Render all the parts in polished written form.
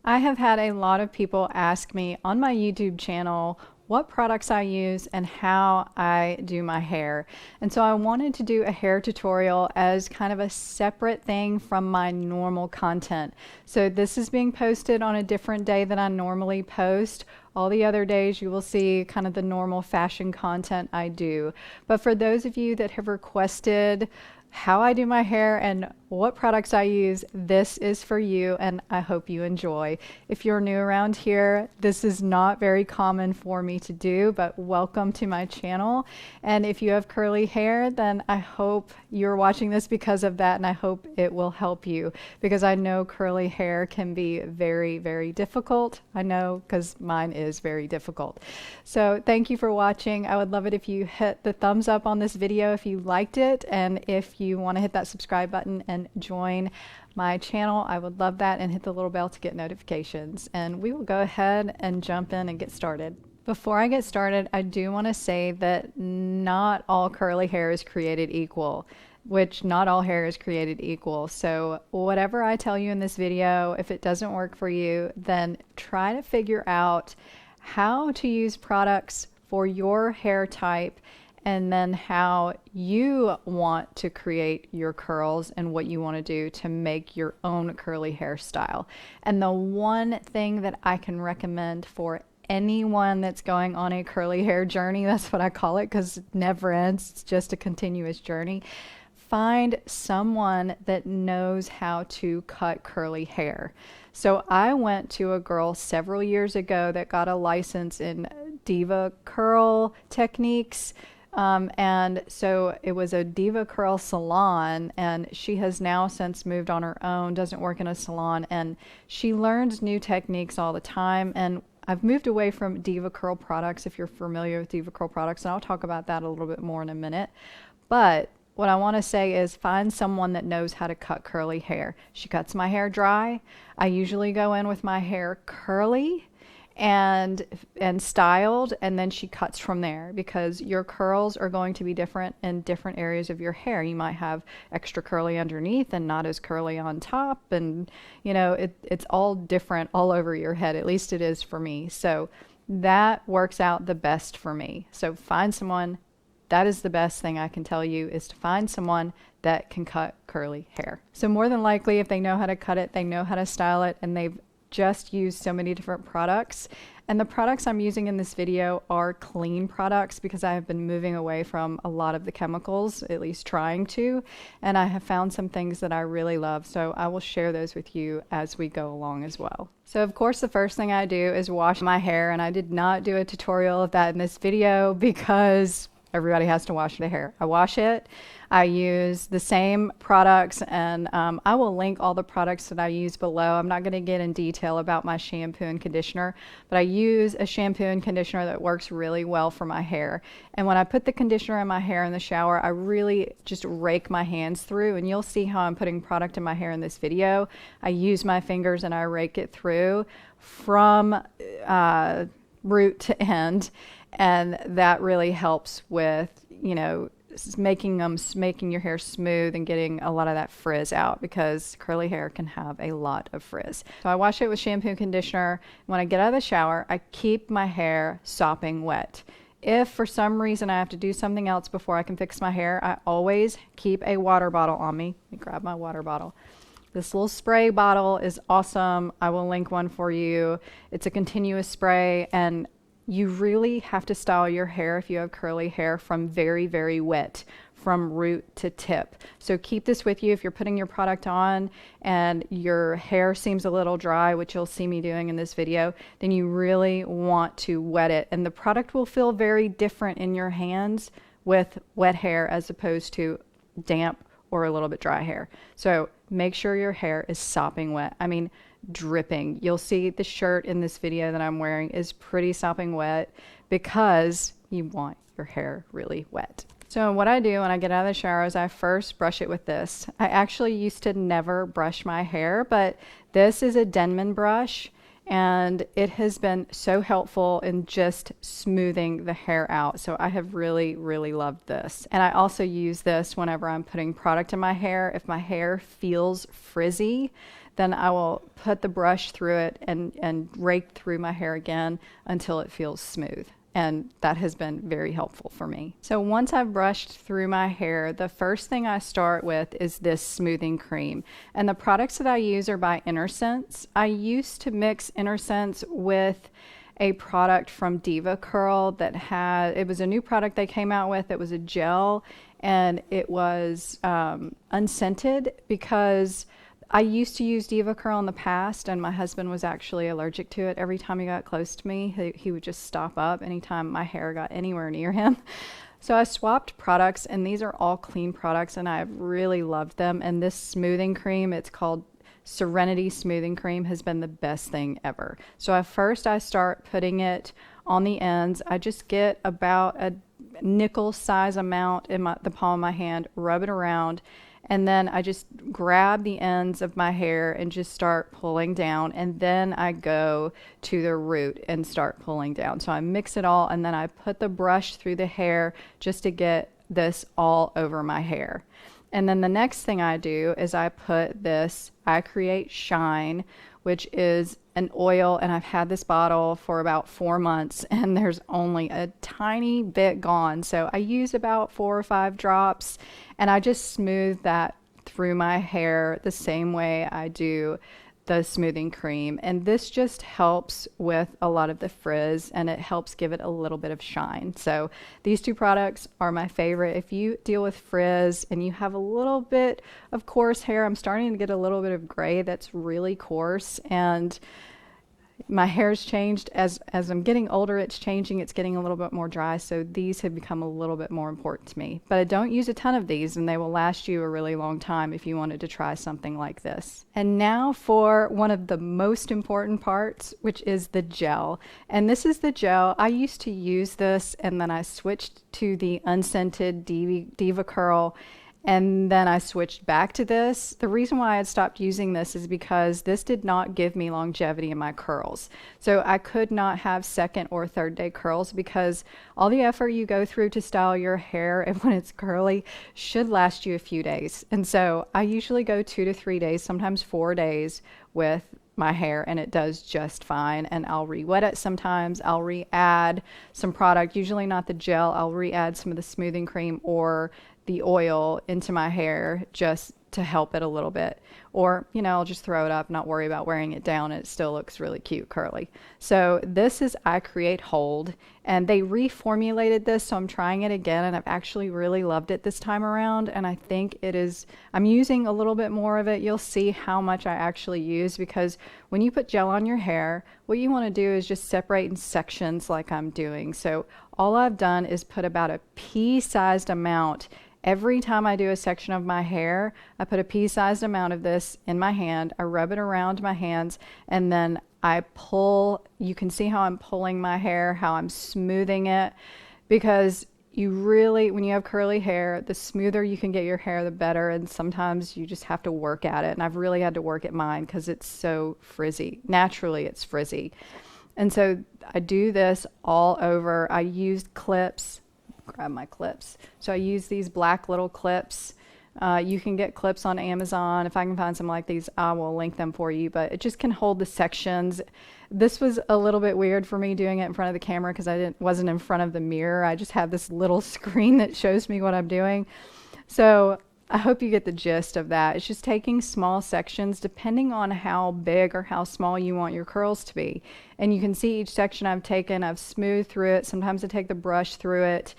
I have had a lot of people ask me on my YouTube channel what products I use and how I do my hair. And so I wanted to do a hair tutorial as kind of a separate thing from my normal content. So this is being posted on a different day than I normally post. All the other days you will see kind of the normal fashion content I do. But for those of you that have requested how I do my hair and what products I use, this is for you, and I hope you enjoy. If you're new around here, this is not very common for me to do, but welcome to my channel. And if you have curly hair, then I hope you're watching this because of that, and I hope it will help you, because I know curly hair can be very, very difficult. I know, because mine is very difficult. So thank you for watching. I would love it if you hit the thumbs up on this video if you liked it, and if you want to hit that subscribe button and join my channel, I would love that, and hit the little bell to get notifications. And we will go ahead and jump in and get started. Before I get started, I do want to say that not all curly hair is created equal, which not all hair is created equal. So whatever I tell you in this video, if it doesn't work for you, then try to figure out how to use products for your hair type, and then how you want to create your curls and what you want to do to make your own curly hairstyle. And the one thing that I can recommend for anyone that's going on a curly hair journey, that's what I call it because it never ends, it's just a continuous journey. Find someone that knows how to cut curly hair. So I went to a girl several years ago that got a license in Diva curl techniques. And so it was a Diva Curl salon, and she has now since moved on her own, doesn't work in a salon, and she learns new techniques all the time. And I've moved away from Diva Curl products, if you're familiar with Diva Curl products, and I'll talk about that a little bit more in a minute. But what I want to say is find someone that knows how to cut curly hair. She cuts my hair dry. I usually go in with my hair curly and styled, and then she cuts from there, because your curls are going to be different in different areas of your hair. You might have extra curly underneath and not as curly on top, and you know it's all different all over your head. At least it is for me. So that works out the best for me. So find someone. That is the best thing I can tell you, is to find someone that can cut curly hair. So more than likely, if they know how to cut it, they know how to style it, and they've just used so many different products. And the products I'm using in this video are clean products, because I have been moving away from a lot of the chemicals, at least trying to, and I have found some things that I really love, so I will share those with you as we go along as well. So of course the first thing I do is wash my hair, and I did not do a tutorial of that in this video because everybody has to wash their hair. I wash it. I use the same products, and I will link all the products that I use below. I'm not going to get in detail about my shampoo and conditioner, but I use a shampoo and conditioner that works really well for my hair. And when I put the conditioner in my hair in the shower, I really just rake my hands through, and you'll see how I'm putting product in my hair in this video. I use my fingers and I rake it through from root to end, and that really helps with, you know, making your hair smooth and getting a lot of that frizz out, because curly hair can have a lot of frizz. So I wash it with shampoo and conditioner. When I get out of the shower, I keep my hair sopping wet. If for some reason I have to do something else before I can fix my hair, I always keep a water bottle on me. Let me grab my water bottle. This little spray bottle is awesome. I will link one for you. It's a continuous spray, and you really have to style your hair if you have curly hair from very, very wet, from root to tip. So keep this with you if you're putting your product on and your hair seems a little dry, which you'll see me doing in this video, then you really want to wet it. And the product will feel very different in your hands with wet hair as opposed to damp or a little bit dry hair. So make sure your hair is sopping wet. I mean, dripping. You'll see the shirt in this video that I'm wearing is pretty sopping wet, because you want your hair really wet. So what I do when I get out of the shower is I first brush it with this. I actually used to never brush my hair, but this is a Denman brush, and it has been so helpful in just smoothing the hair out. So I have really, really loved this. And I also use this whenever I'm putting product in my hair. If my hair feels frizzy, then I will put the brush through it and rake through my hair again until it feels smooth. And that has been very helpful for me. So once I've brushed through my hair, the first thing I start with is this smoothing cream. And the products that I use are by Innersense. I used to mix Innersense with a product from Diva Curl that had, it was a new product they came out with. It was a gel, and it was unscented, because I used to use Diva Curl in the past, and my husband was actually allergic to it. Every time he got close to me, he would just stop up anytime my hair got anywhere near him. So I swapped products, and these are all clean products, and I've really loved them. And this smoothing cream, it's called Serenity Smoothing Cream, has been the best thing ever. So at first I start putting it on the ends. I just get about a nickel size amount in the palm of my hand, rub it around, and then I just grab the ends of my hair and just start pulling down, and then I go to the root and start pulling down. So I mix it all, and then I put the brush through the hair just to get this all over my hair. And then the next thing I do is I put this I Create Shine, which is an oil, and I've had this bottle for about 4 months, and there's only a tiny bit gone. So I use about 4 or 5 drops, and I just smooth that through my hair the same way I do the smoothing cream. And this just helps with a lot of the frizz, and it helps give it a little bit of shine. So these 2 products are my favorite. If you deal with frizz and you have a little bit of coarse hair, I'm starting to get a little bit of gray that's really coarse, and my hair's changed as I'm getting older. It's changing, it's getting a little bit more dry, so these have become a little bit more important to me. But I don't use a ton of these, and they will last you a really long time if you wanted to try something like this. And now for one of the most important parts, which is the gel. And this is the gel. I used to use this, and then I switched to the unscented Diva Curl, and then I switched back to this. The reason why I had stopped using this is because this did not give me longevity in my curls. So I could not have second or third day curls, because all the effort you go through to style your hair and when it's curly should last you a few days. And so I usually go 2 to 3 days, sometimes 4 days with my hair, and it does just fine. And I'll re-wet it sometimes. I'll re-add some product, usually not the gel. I'll re-add some of the smoothing cream or the oil into my hair just to help it a little bit. Or, you know, I'll just throw it up, not worry about wearing it down, and it still looks really cute curly. So this is I Create Hold, and they reformulated this, so I'm trying it again, and I've actually really loved it this time around. And I think it is, I'm using a little bit more of it. You'll see how much I actually use, because when you put gel on your hair, what you want to do is just separate in sections like I'm doing. So all I've done is put about a pea-sized amount. Every time I do a section of my hair, I put a pea-sized amount of this in my hand. I rub it around my hands, and then I pull. You can see how I'm pulling my hair, how I'm smoothing it, because you really, when you have curly hair, the smoother you can get your hair, the better. And sometimes you just have to work at it. And I've really had to work at mine because it's so frizzy. Naturally, it's frizzy. And so I do this all over. I used clips. Grab my clips. So I use these black little clips. You can get clips on Amazon. If I can find some like these, I will link them for you, but it just can hold the sections. This was a little bit weird for me doing it in front of the camera because I wasn't in front of the mirror. I just have this little screen that shows me what I'm doing. So I hope you get the gist of that. It's just taking small sections depending on how big or how small you want your curls to be. And you can see each section I've taken, I've smoothed through it. Sometimes I take the brush through it.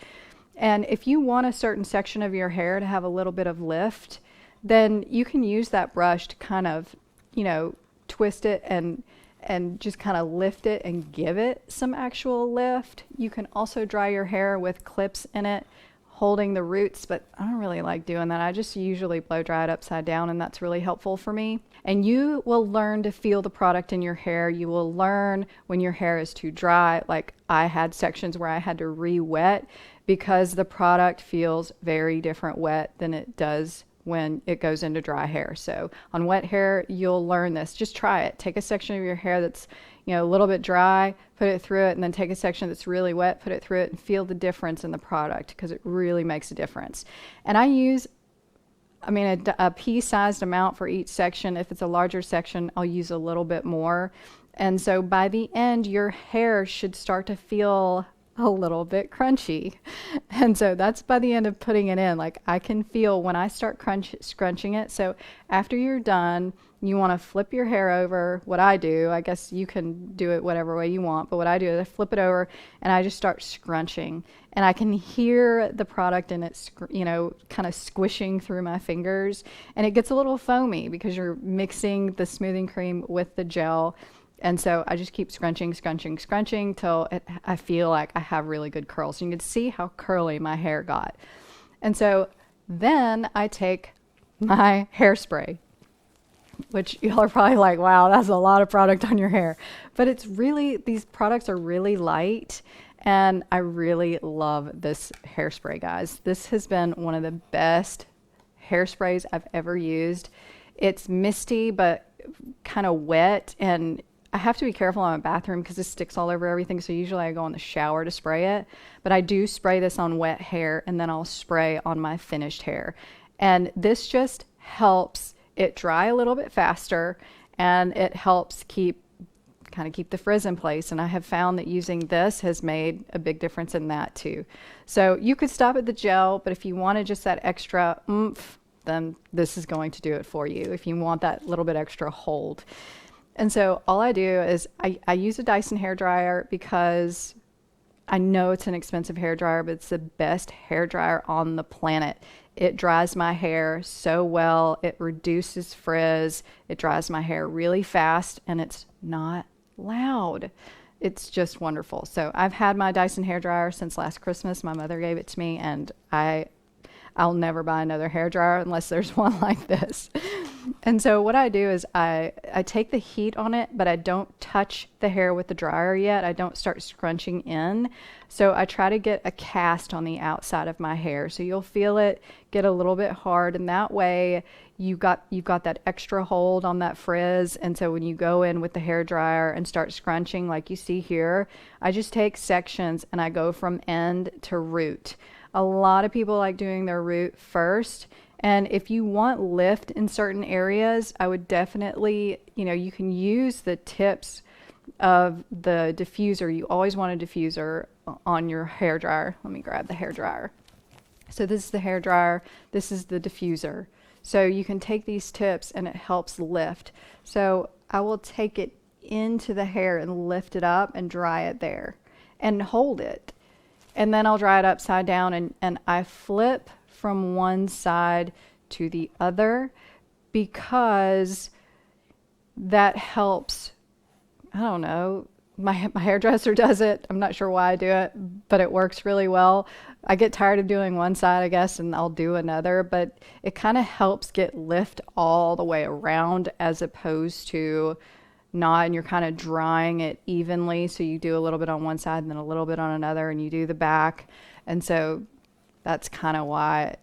And if you want a certain section of your hair to have a little bit of lift, then you can use that brush to kind of, you know, twist it and just kind of lift it and give it some actual lift. You can also dry your hair with clips in it, holding the roots, but I don't really like doing that. I just usually blow dry it upside down, and that's really helpful for me. And you will learn to feel the product in your hair. You will learn when your hair is too dry. Like I had sections where I had to re-wet because the product feels very different wet than it does when it goes into dry hair. So on wet hair, you'll learn this. Just try it. Take a section of your hair that's, you know, a little bit dry, put it through it, and then take a section that's really wet, put it through it, and feel the difference in the product, because it really makes a difference. And I use I mean, a pea-sized amount for each section. If it's a larger section, I'll use a little bit more. And so by the end, your hair should start to feel a little bit crunchy. And so that's by the end of putting it in. Like I can feel when I start scrunching it. So after you're done, you want to flip your hair over. What I do, I guess you can do it whatever way you want, but what I do is I flip it over and I just start scrunching. And I can hear the product and it's, you know, kind of squishing through my fingers. And it gets a little foamy because you're mixing the smoothing cream with the gel. And so I just keep scrunching, scrunching, scrunching till I feel like I have really good curls. You can see how curly my hair got. And so then I take my hairspray, which y'all are probably like, wow, that's a lot of product on your hair. But it's really, these products are really light. And I really love this hairspray, guys. This has been one of the best hairsprays I've ever used. It's misty, but kind of wet, and I have to be careful in my bathroom because this sticks all over everything. So usually I go in the shower to spray it, but I do spray this on wet hair and then I'll spray on my finished hair. And this just helps it dry a little bit faster, and it helps keep the frizz in place. And I have found that using this has made a big difference in that too. So you could stop at the gel, but if you wanted just that extra oomph, then this is going to do it for you if you want that little bit extra hold. And so all I do is I use a Dyson hairdryer because I know it's an expensive hairdryer, but it's the best hairdryer on the planet. It dries my hair so well. It reduces frizz. It dries my hair really fast, and it's not loud. It's just wonderful. So I've had my Dyson hairdryer since last Christmas. My mother gave it to me, and I'll never buy another hairdryer unless there's one like this. And so what I do is I take the heat on it, but I don't touch the hair with the dryer yet. I don't start scrunching in. So I try to get a cast on the outside of my hair. So you'll feel it get a little bit hard, and that way you've got that extra hold on that frizz. And so when you go in with the hair dryer and start scrunching like you see here, I just take sections and I go from end to root. A lot of people like doing their root first. And if you want lift in certain areas, I would definitely, you can use the tips of the diffuser. You always want a diffuser on your hair dryer. Let me grab the hair dryer. So this is the hair dryer. This is the diffuser. So you can take these tips and it helps lift. So I will take it into the hair and lift it up and dry it there and hold it. And then I'll dry it upside down, and I flip from one side to the other because that helps. I don't know. My hairdresser does it. I'm not sure why I do it, but it works really well. I get tired of doing one side, I guess, and I'll do another, but it kind of helps get lift all the way around as opposed to not, and you're kind of drying it evenly. So you do a little bit on one side and then a little bit on another, and you do the back. And so that's kind of why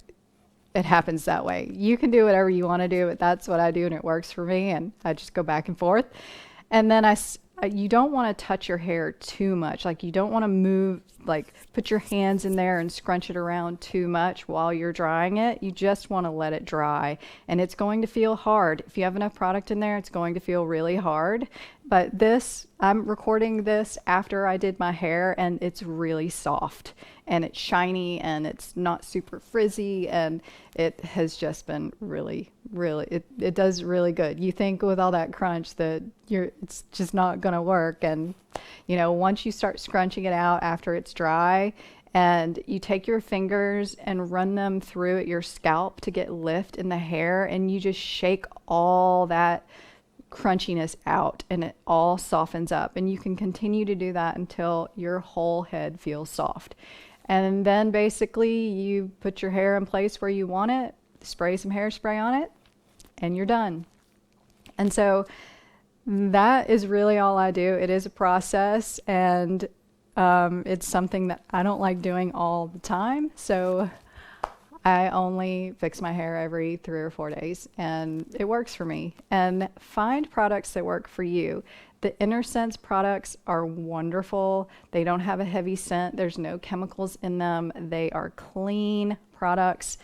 it happens that way. You can do whatever you want to do, but that's what I do, and it works for me. And I just go back and forth. And then you don't want to touch your hair too much. Like you don't want to move, like put your hands in there and scrunch it around too much while you're drying it. You just want to let it dry, and it's going to feel hard. If you have enough product in there, it's going to feel really hard. But this, I'm recording this after I did my hair, and it's really soft and it's shiny and it's not super frizzy, and it has just been really, it does really good. You think with all that crunch that it's just not going to work. And once you start scrunching it out after it's dry, and you take your fingers and run them through your scalp to get lift in the hair, and you just shake all that crunchiness out, and it all softens up. And you can continue to do that until your whole head feels soft. And then basically you put your hair in place where you want it, spray some hairspray on it, and you're done. And so that is really all I do. It is a process, and it's something that I don't like doing all the time. So I only fix my hair every 3 or 4 days, and it works for me. And find products that work for you. The Innersense products are wonderful. They don't have a heavy scent. There's no chemicals in them. They are clean products.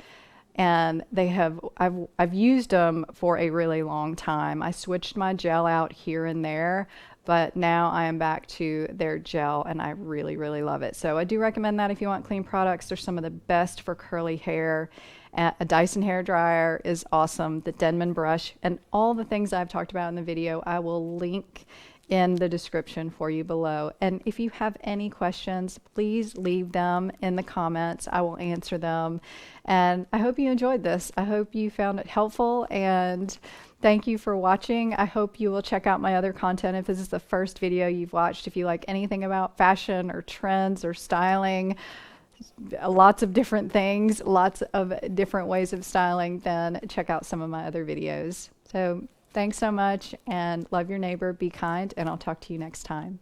and I've used them for a really long time. I switched my gel out here and there, but now I am back to their gel and I really, really love it. So I do recommend that if you want clean products. They're some of the best for curly hair. A Dyson hair dryer is awesome. The Denman brush and all the things I've talked about in the video, I will link in the description for you below. And if you have any questions, please leave them in the comments. I will answer them. And I hope you enjoyed this. I hope you found it helpful, and thank you for watching. I hope you will check out my other content if this is the first video you've watched. If you like anything about fashion or trends or styling, lots of different things, lots of different ways of styling, then check out some of my other videos. So thanks so much, and love your neighbor, be kind, and I'll talk to you next time.